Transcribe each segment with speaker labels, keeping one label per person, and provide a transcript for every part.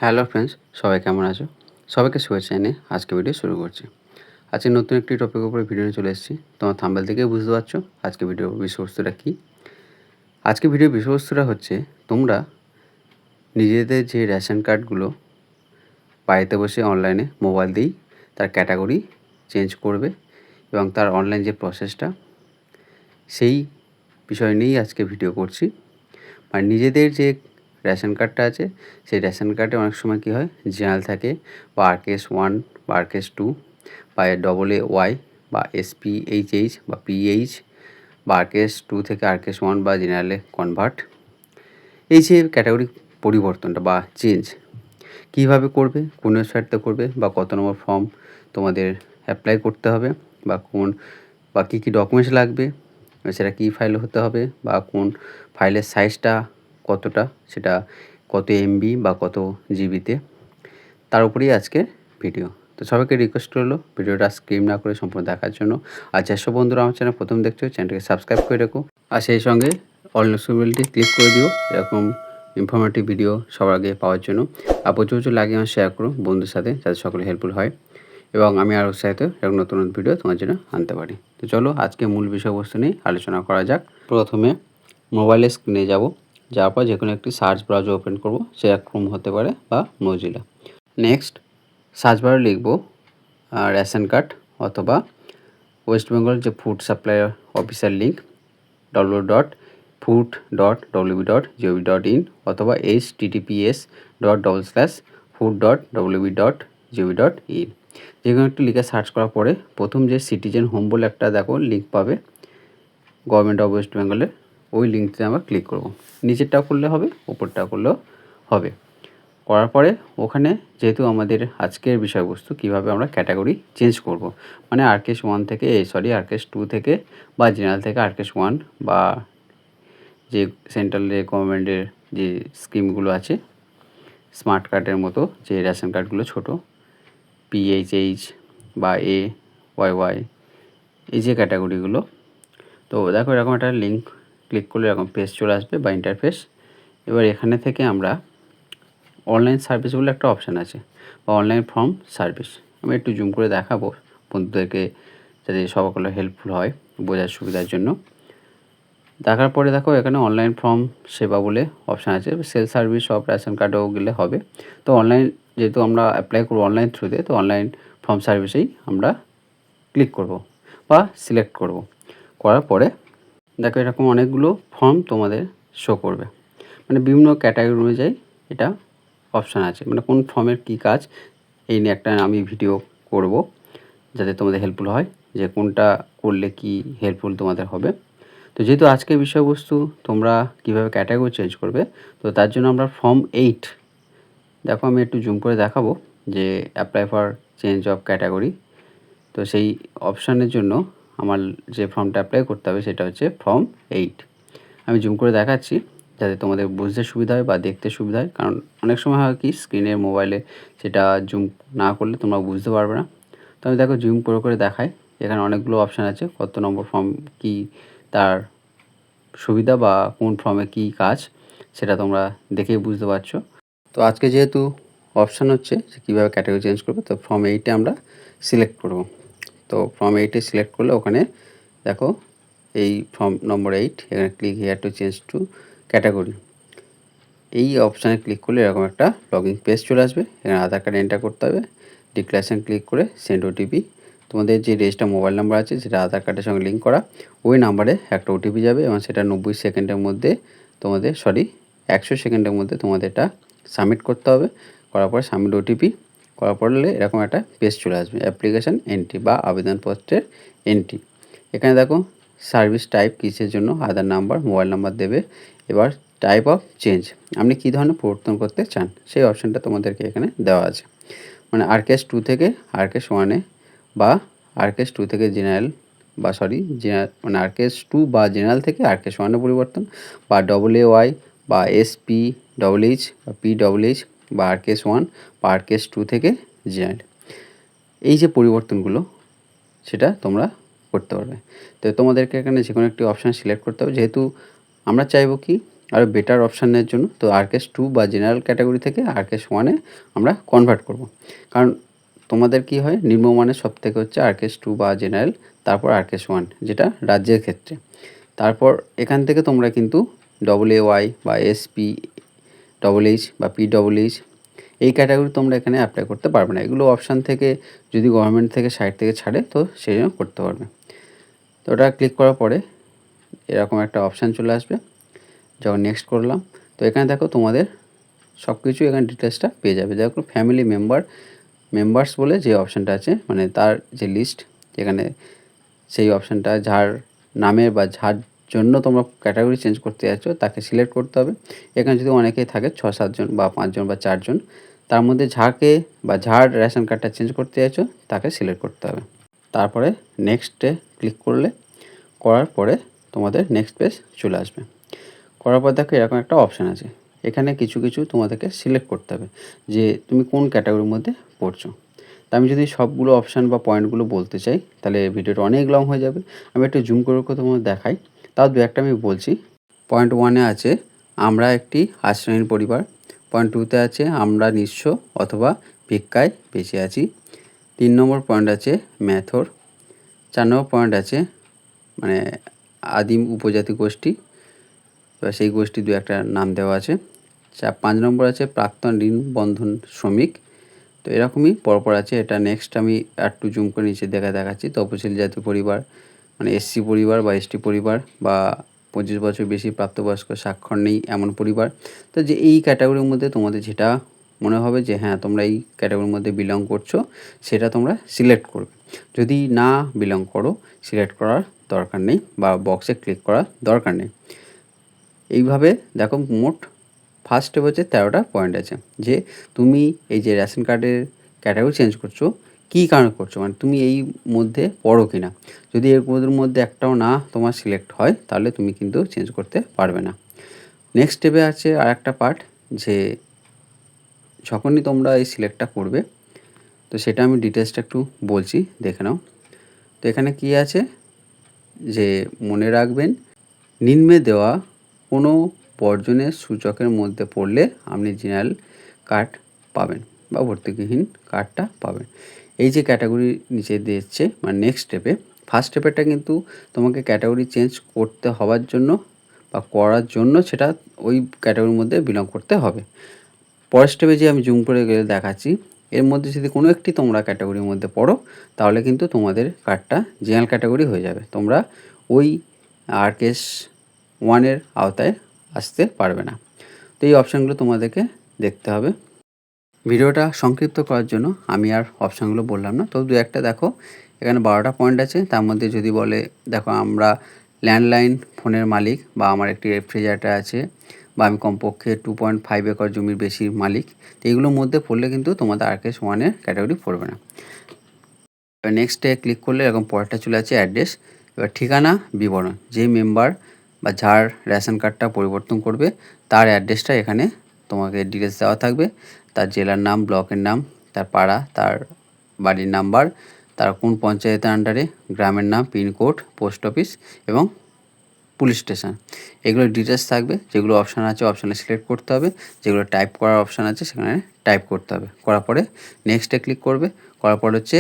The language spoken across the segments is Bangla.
Speaker 1: হ্যালো ফ্রেন্ডস, সবাই কেমন আছো? সবাইকে শুভেচ্ছা জানিয়ে আজকে ভিডিও শুরু করছি। আজকে নতুন একটি টপিকের উপরে ভিডিও নিয়ে চলে এসেছি। তোমার থাম্বনেল থেকেই বুঝতে পারছো আজকে ভিডিওর বিষয়বস্তুটা কী। আজকে ভিডিওর বিষয়বস্তুটা হচ্ছে তোমরা নিজেদের যে রেশন কার্ডগুলো বাড়িতে বসে অনলাইনে মোবাইল দিয়েই তার ক্যাটাগরি চেঞ্জ করবে এবং তার অনলাইন যে প্রসেসটা সেই বিষয় নিয়েই আজকে ভিডিও করছি। মানে নিজেদের যে রেশন কার্ডটা আছে সেই রেশন কার্ডে অনেক সময় কী হয়, জেনারেল থাকে বা RKS 1 বা RKS 2 বা AA বা SPHH বা PH বা RKS 2 থেকে RKS 1 বা জেনারেলে কনভার্ট। এই যে ক্যাটাগরি পরিবর্তনটা বা চেঞ্জ কীভাবে করবে, কোন ওয়েবসাইটতে করবে বা কত নম্বর ফর্ম তোমাদের অ্যাপ্লাই করতে হবে বা কী কী ডকুমেন্টস লাগবে, সেটা কী ফাইল হতে হবে বা কোন ফাইলের সাইজটা কতটা, সেটা কত MB বা কত GBতে, তার উপরেই আজকের ভিডিও। তো সবাইকে রিকোয়েস্ট রইলো ভিডিওটা স্কিপ না করে সম্পূর্ণ দেখার জন্য। আর যেসব বন্ধুরা আমার চ্যানেল প্রথম দেখছো চ্যানেলটাকে সাবস্ক্রাইব করে রাখো আর সেই সঙ্গে অল নোটিফিকেশনটি ক্লিক করে দিও এরকম ইনফরমেটিভ ভিডিও সবার আগে পাওয়ার জন্য। আর প্রচুর লাগিয়ে আমার শেয়ার করো বন্ধুদের সাথে, যাতে সকলে হেল্পফুল হয় এবং আমি আরও উৎসাহিত এরকম নতুন ভিডিও তোমার জন্য আনতে পারি। তো চলো আজকে মূল বিষয়বস্তু নিয়ে আলোচনা করা যাক। প্রথমে মোবাইলের স্ক্রিনে যাওয়ার পর যে কোনো একটি সার্চ ব্রাউজার ওপেন করব, সেটা ক্রোম হতে পারে বা মজিলা। নেক্সট সার্চ বারে লিখব রেশন কার্ড অথবা ওয়েস্ট বেঙ্গল যে food supply official link www.food.wb.gov.in অথবা https://food.wb.gov.in। যে কোনো একটু লিখে সার্চ করার পরে প্রথম যে সিটিজেন হোম বলে একটা দেখো লিঙ্ক পাবে গভর্নমেন্ট অফ ওয়েস্ট বেঙ্গলের, ওই লিঙ্কটিতে আমরা ক্লিক করব। নিচেরটাও করলে হবে, উপরটাও করলেও হবে। করার পরে ওখানে যেহেতু আমাদের আজকের বিষয়বস্তু কীভাবে আমরা ক্যাটাগরি চেঞ্জ করব, মানে RKS 2 থেকে বা জেনারেল থেকে RKS 1 বা যে সেন্ট্রাল গভর্নমেন্টের যে স্কিমগুলো আছে স্মার্ট কার্ডের মতো যে রেশন কার্ডগুলো ছোট PHH বা AYY, এই যে ক্যাটাগরিগুলো। তো দেখো এরকম একটা লিঙ্ক ক্লিক করলে এরকম পেজ চলে আসবে বা ইন্টারফেস। এবার এখানে থেকে আমরা অনলাইন সার্ভিস বলে একটা অপশান আছে বা অনলাইন ফর্ম সার্ভিস, আমি একটু জুম করে দেখাবো বন্ধুদেরকে যাতে সকলে হেল্পফুল হয় বোঝার সুবিধার জন্য। দেখার পরে দেখো এখানে অনলাইন ফর্ম সেবা বলে অপশান আছে, সেল সার্ভিস অফ রেশন কার্ডও গেলে হবে। তো অনলাইন যেহেতু আমরা অ্যাপ্লাই করবো অনলাইন থ্রুতে, তো অনলাইন ফর্ম সার্ভিসেই আমরা ক্লিক করব বা সিলেক্ট করব। করার পরে দেখো এরকম অনেকগুলো ফর্ম তোমাদের শো করবে, মানে বিভিন্ন ক্যাটাগরি অনুযায়ী এটা অপশান আছে, মানে কোন ফর্মের কী কাজ এই নিয়ে একটা আমি ভিডিও করব যাতে তোমাদের হেল্পফুল হয় যে কোনটা করলে কি হেল্পফুল তোমাদের হবে। তো যেহেতু আজকের বিষয়বস্তু তোমরা কীভাবে ক্যাটাগরি চেঞ্জ করবে, তো তার জন্য আমরা ফর্ম 8 দেখো আমি একটু জুম করে দেখাবো যে apply for change of category. তো সেই অপশানের জন্য আমার যে ফর্মটা অ্যাপ্লাই করতে হবে সেটা হচ্ছে ফর্ম 8। আমি জুম করে দেখাচ্ছি যাতে তোমাদের বুঝতে সুবিধা হয় বা দেখতে সুবিধা হয়, কারণ অনেক সময় হয় কি স্ক্রিনের মোবাইলে সেটা জুম না করলে তোমরা বুঝতে পারবে না। তো আমি দেখো জুম করে দেখাই, এখানে অনেকগুলো অপশান আছে, কত নম্বর ফর্ম কি তার সুবিধা বা কোন ফর্মে কী কাজ সেটা তোমরা দেখেই বুঝতে পারছো। তো আজকে যেহেতু অপশান হচ্ছে যে কীভাবে ক্যাটাগরি চেঞ্জ করবে, তো ফর্ম 8 আমরা সিলেক্ট করব। তো ফর্ম 8 সিলেক্ট করলে ওখানে দেখো এই ফর্ম নম্বর 8 এখানে click here to change to category, এই অপশানে ক্লিক করলে এরকম একটা লগইন পেজ চলে আসবে। এখানে আধার কার্ড এন্টার করতে হবে, ডিক্লারেশন ক্লিক করে সেন্ড OTP, তোমাদের যে রেজিস্টার মোবাইল নাম্বার আছে যেটা আধার কার্ডের সঙ্গে লিঙ্ক করা ওই নাম্বারে একটা OTP যাবে এবং সেটা 90 সেকেন্ডের মধ্যে 100 সেকেন্ডের মধ্যে তোমাদের এটা সাবমিট করতে হবে। করার পরে সাবমিট OTP করার পরে এরকম একটা পেজ চলে আসবে, অ্যাপ্লিকেশান এন্ট্রি বা আবেদনপত্রের এন্ট্রি। এখানে দেখো সার্ভিস টাইপ কিসের জন্য, আধার নাম্বার মোবাইল নাম্বার দেবে। এবার টাইপ অফ চেঞ্জ, আপনি কী ধরনের পরিবর্তন করতে চান সেই অপশানটা তোমাদেরকে এখানে দেওয়া আছে, মানে RKS 2 থেকে RKS 1 বা RKS 2 থেকে জেনারেল মানে RKS 2 বা জেনারেল থেকে RKS 1 পরিবর্তন বা AAY বা SPHH বা PHH বা RKS 1 বা RKS 2 থেকে জেনারেল, এই যে পরিবর্তনগুলো সেটা তোমরা করতে পারবে। তো তোমাদেরকে এখানে যে কোনো একটি অপশান সিলেক্ট করতে হবে, যেহেতু আমরা চাইবো কি আরও বেটার অপশানের জন্য তো আরকেএস 2 বা জেনারেল ক্যাটাগরি থেকে আরকেএস 1 এ আমরা কনভার্ট করব। কারণ তোমাদের কি হয়, নিম্নমানের সবথেকে হচ্ছে আরকেএস 2 বা জেনারেল, তারপর আরকেএস 1 যেটা রাজ্যের ক্ষেত্রে। তারপর এখান থেকে তোমরা কিন্তু AAY বা SP এইচ বা PWH এই ক্যাটাগরি তোমরা এখানে অ্যাপ্লাই করতে পারবে না। এগুলো অপশান থেকে যদি গভর্নমেন্ট থেকে সাইট থেকে ছাড়ে তো সেই জন্য করতে পারবে। তো ওটা ক্লিক করার পরে এরকম একটা অপশান চলে আসবে। যখন নেক্সট করলাম তো এখানে দেখো তোমাদের সব কিছু এখানে ডিটেলসটা পেয়ে যাবে। দেখো ফ্যামিলি মেম্বার্স বলে যে অপশানটা আছে, মানে তার যে লিস্ট, এখানে সেই অপশানটা যার নামে বা যার জন্য তোমরা ক্যাটাগরি চেঞ্জ করতে যাচ্ছ তাকে সিলেক্ট করতে হবে। এখানে যদি অনেকেই থাকে 6-7 জন বা 5 জন বা 4 জন, তার মধ্যে যাকে বা যার রেশন কার্ডটা চেঞ্জ করতে যাচ্ছ তাকে সিলেক্ট করতে হবে। তারপরে নেক্সটে ক্লিক করার পরে তোমাদের নেক্সট পেজ চলে আসবে। করার পর দেখো এরকম একটা অপশান আছে, এখানে কিছু তোমাদেরকে সিলেক্ট করতে হবে যে তুমি কোন ক্যাটাগরির মধ্যে পড়ছো। তা আমি যদি সবগুলো অপশান বা পয়েন্টগুলো বলতে চাই তাহলে ভিডিওটা অনেক লং হয়ে যাবে। আমি একটু জুম করে তোমাদের দেখাই, তাও দু একটা আমি বলছি। পয়েন্ট 1-এ আছে আমরা একটি আশ্রয়হীন পরিবার। পয়েন্ট 2-তে আছে আমরা নিঃস্ব অথবা ভিক্ষায় বেঁচে আছি। 3 নম্বর পয়েন্ট আছে ম্যাথর। 4 নম্বর পয়েন্ট আছে মানে আদিম উপজাতি গোষ্ঠী, এবার সেই গোষ্ঠী দু একটা নাম দেওয়া আছে। 5 নম্বর আছে প্রাক্তন ঋণ বন্ধন শ্রমিক। তো এরকমই পরপর আছে। এটা নেক্সট আমি একটু জুম করে নিচে দেখাচ্ছি। তপশিলি জাতি পরিবার মানে SC পরিবার বা ST পরিবার বা 25 বছর বেশি প্রাপ্তবয়স্ক স্বাক্ষর নেই এমন পরিবার। তো যে এই ক্যাটাগরির মধ্যে তোমাদের যেটা মনে হবে যে হ্যাঁ তোমরা এই ক্যাটাগরির মধ্যে বিলং করছো সেটা তোমরা সিলেক্ট করবে। যদি না বিলং করো সিলেক্ট করার দরকার নেই বা বক্সে ক্লিক করার দরকার নেই। এইভাবে দেখো মোট ফার্স্ট স্টেপ হচ্ছে 13টা পয়েন্ট আছে যে তুমি এই যে রেশন কার্ডের ক্যাটাগরি চেঞ্জ করছো কী কারণে করছো, মানে তুমি এই মধ্যে পড়ো কি না। যদি এর মধ্যে একটাও না তোমার সিলেক্ট হয় তাহলে তুমি কিন্তু চেঞ্জ করতে পারবে না। নেক্সট স্টেপে আছে আর একটা পার্ট যে যখনই তোমরা এই সিলেক্টটা করবে তো সেটা আমি ডিটেলসটা একটু বলছি, দেখে নাও। তো এখানে কি আছে যে মনে রাখবেন নিম্নে দেওয়া কোনো বর্জনের সূচকের মধ্যে পড়লে আপনি জেনারেল কার্ড পাবেন বা ভর্তুকিহীন কার্ডটা পাবেন। এই যে ক্যাটাগরি নিচে দিচ্ছে মানে নেক্সট স্টেপে, ফার্স্ট স্টেপেরটা কিন্তু তোমাকে ক্যাটাগরি চেঞ্জ করতে হওয়ার জন্য বা করার জন্য সেটা ওই ক্যাটাগরির মধ্যে বিলং করতে হবে। পরের স্টেপে যে আমি জুম করে গেলে দেখাচ্ছি, এর মধ্যে যদি কোনো একটি তোমরা ক্যাটাগরির মধ্যে পড়ো তাহলে কিন্তু তোমাদের কার্ডটা জেনারেল ক্যাটাগরি হয়ে যাবে, তোমরা ওই আরকেএস 1-এর আওতায় আসতে পারবে না। তো এই অপশানগুলো তোমাদেরকে দেখতে হবে। ভিডিওটা সংক্ষিপ্ত করার জন্য আমি আর অপশানগুলো বললাম না, তো দু একটা দেখো এখানে 12টা পয়েন্ট আছে। তার মধ্যে যদি বলে দেখো আমরা ল্যান্ডলাইন ফোনের মালিক বা আমার একটি রেফ্রিজারেটর আছে বা আমি কমপক্ষে 2.5 একর জমির বেশি মালিক, তো এগুলোর মধ্যে পড়লে কিন্তু তোমাদের আরকেএস 1-এর ক্যাটাগরি পড়বে না। এবার নেক্সটে ক্লিক করলে এরকম পরেরটা চলে আছে অ্যাড্রেস। এবার ঠিকানা বিবরণ, যে মেম্বার বা যার রেশন কার্ডটা পরিবর্তন করবে তার অ্যাড্রেসটা এখানে তোমাকে ডিটেলস দেওয়া থাকবে, তার জেলার নাম, ব্লকের নাম, তার পাড়া, তার বাড়ির নাম্বার, তার কোন পঞ্চায়েতের আন্ডারে, গ্রামের নাম, পিনকোড, পোস্ট অফিস এবং পুলিশ স্টেশন, এগুলোর ডিটেলস থাকবে। যেগুলো অপশান আছে অপশানে সিলেক্ট করতে হবে, যেগুলো টাইপ করার অপশান আছে সেখানে টাইপ করতে হবে। করার পরে নেক্সটে ক্লিক করবে। করার পর হচ্ছে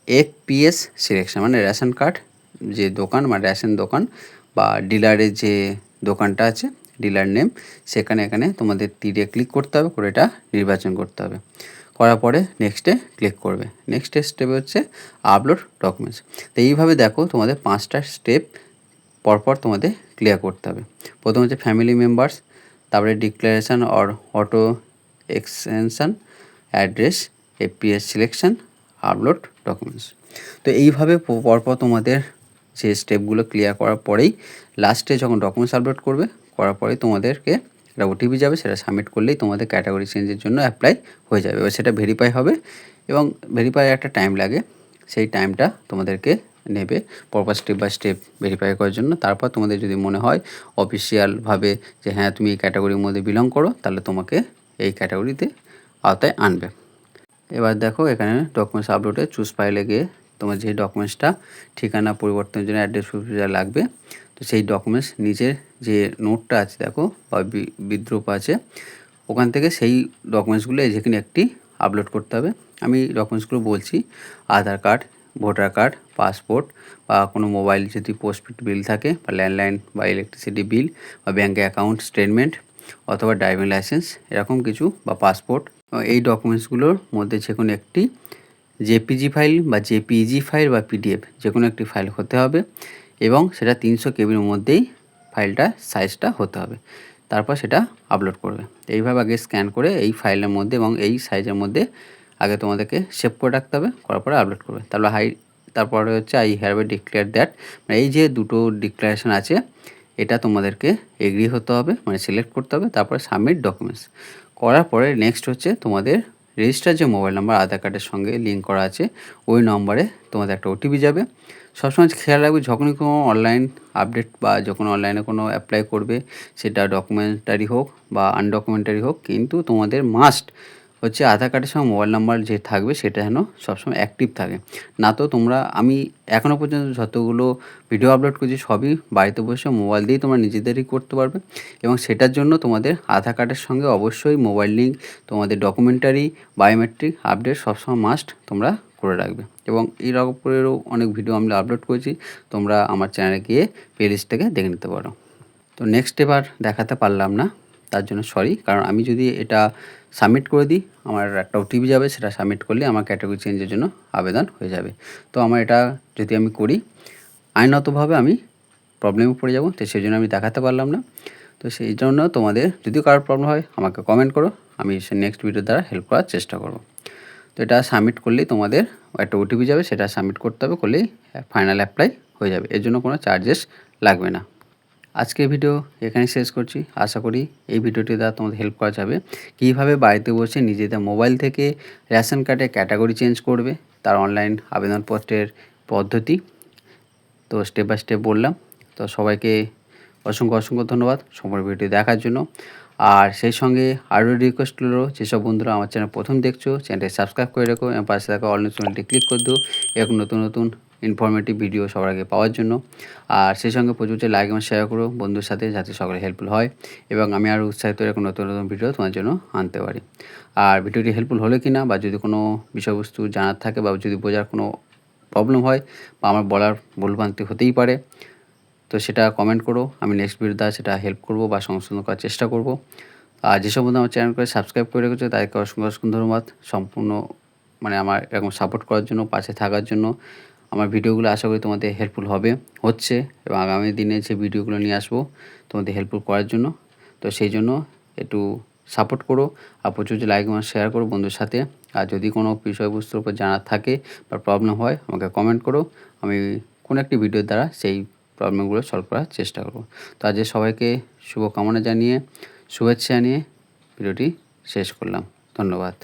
Speaker 1: FPS সিলেকশন মানে রেশন কার্ড যে দোকান মানে রেশন দোকান বা ডিলারের যে দোকানটা আছে ডিলার নেম, এখানে তোমাদের তীরে ক্লিক করতে হবে, করে এটা নির্বাচন করতে হবে। করার পরে নেক্সটে ক্লিক করবে। নেক্সট স্টেপে হচ্ছে আপলোড ডকুমেন্টস। তো এইভাবে দেখো তোমাদের 5টা স্টেপ পরপর তোমাদের ক্লিয়ার করতে হবে। প্রথম হচ্ছে ফ্যামিলি মেম্বার্স, তারপরে declaration or auto extension, address, FPS selection, upload documents. তো এইভাবে পরপর তোমাদের যে স্টেপগুলো ক্লিয়ার করার পরেই লাস্টে যখন ডকুমেন্টস আপলোড করবে করার পরেই তোমাদেরকে একটা OTP যাবে, সেটা সাবমিট করলেই তোমাদের ক্যাটাগরি চেঞ্জের জন্য অ্যাপ্লাই হয়ে যাবে। এবার সেটা ভেরিফাই হবে এবং ভেরিফাই একটা টাইম লাগে, সেই টাইমটা তোমাদেরকে নেবে পরপর স্টেপ বাই স্টেপ ভেরিফাই করার জন্য। তারপর তোমাদের যদি মনে হয় অফিসিয়ালভাবে যে হ্যাঁ তুমি এই ক্যাটাগরির মধ্যে বিলং করো তাহলে তোমাকে এই ক্যাটাগরিতে আওতায় আনবে। এবার দেখো এখানে ডকুমেন্টস আপলোডে চুজ ফাইলে গিয়ে তোমার যে ডকুমেন্টসটা ঠিকানা পরিবর্তনের জন্য অ্যাড্রেস প্রুফ যা লাগবে তো সেই ডকুমেন্টস নিজের যে নোটটা আছে দেখো বা বিদ্রূপ আছে, ওখান থেকে সেই ডকুমেন্টসগুলো যেখানে একটি আপলোড করতে হবে। আমি ডকুমেন্টসগুলো বলছি: আধার কার্ড, ভোটার কার্ড, পাসপোর্ট বা কোনো মোবাইল যদি পোস্টপেড বিল থাকে বা ল্যান্ডলাইন বা ইলেকট্রিসিটি বিল বা ব্যাঙ্কে অ্যাকাউন্ট স্টেটমেন্ট অথবা ড্রাইভিং লাইসেন্স এরকম কিছু বা পাসপোর্ট। এই ডকুমেন্টসগুলোর মধ্যে যে কোনো একটি জেপিজি ফাইল বা জেপিইজি ফাইল বা পিডিএফ যে কোনো একটি ফাইল হতে হবে এবং সেটা 300 কেবির মধ্যেই ফাইলটা সাইজটা হতে হবে। তারপর সেটা আপলোড করবে। এইভাবে আগে স্ক্যান করে এই ফাইলের মধ্যে এবং এই সাইজের মধ্যে আগে তোমাদেরকে সেভ করে রাখতে হবে, করার পরে আপলোড করবে। তারপরে হচ্ছে আই হ্যাভ ডিক্লেয়ার দ্যাট, মানে এই যে দুটো ডিক্লারেশন আছে এটা তোমাদেরকে এগ্রি হতে হবে, মানে সিলেক্ট করতে হবে। তারপরে সাবমিট ডকুমেন্টস করার পরে নেক্সট হচ্ছে তোমাদের রেজিস্টার যে মোবাইল নাম্বার আধার কার্ডের সঙ্গে লিঙ্ক করা আছে ওই নম্বরে তোমাদের একটা ওটিপি যাবে। সবসময় খেয়াল রাখবে যখনই কোনো অনলাইন আপডেট বা যখন অনলাইনে কোনো অ্যাপ্লাই করবে, সেটা ডকুমেন্টারি হোক বা আনডকুমেন্টারি হোক, কিন্তু তোমাদের মাস্ট হচ্ছে আধার কার্ডের সঙ্গে মোবাইল নাম্বার যে থাকবে সেটা যেন সবসময় অ্যাক্টিভ থাকে। না তো আমি এখনও পর্যন্ত যতগুলো ভিডিও আপলোড করছি সবই বাড়িতে বসে মোবাইল দিয়েই তোমরা নিজেদেরই করতে পারবে এবং সেটার জন্য তোমাদের আধার কার্ডের সঙ্গে অবশ্যই মোবাইল লিঙ্ক, তোমাদের ডকুমেন্টারি, বায়োমেট্রিক আপডেট সবসময় মাস্ট তোমরা করে রাখবে। এবং এর উপরেও অনেক ভিডিও আমি আপলোড করেছি, তোমরা আমার চ্যানেলে গিয়ে প্লেলিস্ট থেকে দেখে নিতে পারো। তো নেক্সট এবার দেখাতে পারলাম না, তার জন্য সরি। কারণ আমি যদি এটা সাবমিট করে দিই আমার একটা ওটিপি যাবে, সেটা সাবমিট করলে আমার ক্যাটাগরি চেঞ্জের জন্য আবেদন হয়ে যাবে। তো আমার এটা যদি আমি করি আইনগতভাবে আমি প্রবলেমে পড়ে যাব, তো সেই জন্য আমি দেখাতে পারলাম না। তো সেই জন্য তোমাদের যদি কারোর প্রবলেম হয় আমাকে কমেন্ট করো, আমি সে নেক্সট ভিডিও দ্বারা হেল্প করার চেষ্টা করব। তো এটা সাবমিট করলেই তোমাদের একটা ওটিপি যাবে, সেটা সাবমিট করতে হবে, করলেই ফাইনাল অ্যাপ্লাই হয়ে যাবে। এর জন্য কোনো চার্জেস লাগবে না। আজকের ভিডিও এখানে শেষ করছি। আশা করি এই ভিডিওটি দ্বারা তোমাদের হেল্প করা যাবে কীভাবে বাড়িতে বসে নিজেদের মোবাইল থেকে রেশন কার্ডের ক্যাটাগরি চেঞ্জ করবে, তার অনলাইন আবেদনপত্রের পদ্ধতি। তো স্টেপ বাই স্টেপ বললাম। তো সবাইকে অসংখ্য ধন্যবাদ সম্পূর্ণ ভিডিওটি দেখার জন্য। আর সেই সঙ্গে আরও রিকোয়েস্ট হলো, যেসব বন্ধুরা আমার চ্যানেল প্রথম দেখছো চ্যানেলটি সাবস্ক্রাইব করে রেখো এবং পাশে থাকা অল নোটিফিকেশনটি ক্লিক করে দিও এরকম নতুন ইনফরমেটিভ ভিডিও সবার আগে পাওয়ার জন্য। আর সেই সঙ্গে প্রচুর লাইক এবং শেয়ার করো বন্ধুর সাথে, যাতে সকলে হেল্পফুল হয় এবং আমি আরও উৎসাহিত এরকম নতুন ভিডিও তোমার জন্য আনতে পারি। আর ভিডিওটি হেল্পফুল হলো কি না বা যদি কোনো বিষয়বস্তু জানার থাকে বা যদি বোঝার কোনো প্রবলেম হয় বা আমার বলার ভুলভ্রান্তি হতেই পারে, তো সেটা কমেন্ট করো। আমি নেক্সট ভিডিও দ্বারা সেটা হেল্প করব বা সংশোধন করার চেষ্টা করব। আর যেসব বন্ধু আমার চ্যানেল করে সাবস্ক্রাইব করে রেখেছে তাদেরকে অসংখ্য ধন্যবাদ সম্পূর্ণ আমার এরকম সাপোর্ট করার জন্য, পাশে থাকার জন্য। আমার ভিডিওগুলো আশা করি তোমাদের হেল্পফুল হচ্ছে এবং আগামী দিনে যে ভিডিওগুলো নিয়ে আসবো তোমাদের হেল্পফুল করার জন্য। তো সেই জন্য একটু সাপোর্ট করো আর প্রচুর লাইক এবং শেয়ার করো বন্ধুর সাথে। আর যদি কোনো বিষয়বস্তুর উপর জানার থাকে বা প্রবলেম হয় আমাকে কমেন্ট করো, আমি কোনো একটি ভিডিওর দ্বারা সেই প্রবলেমগুলো সলভ করার চেষ্টা করব। তো আজ সবাইকে শুভকামনা জানিয়ে, শুভেচ্ছা জানিয়ে ভিডিওটি শেষ করলাম। ধন্যবাদ।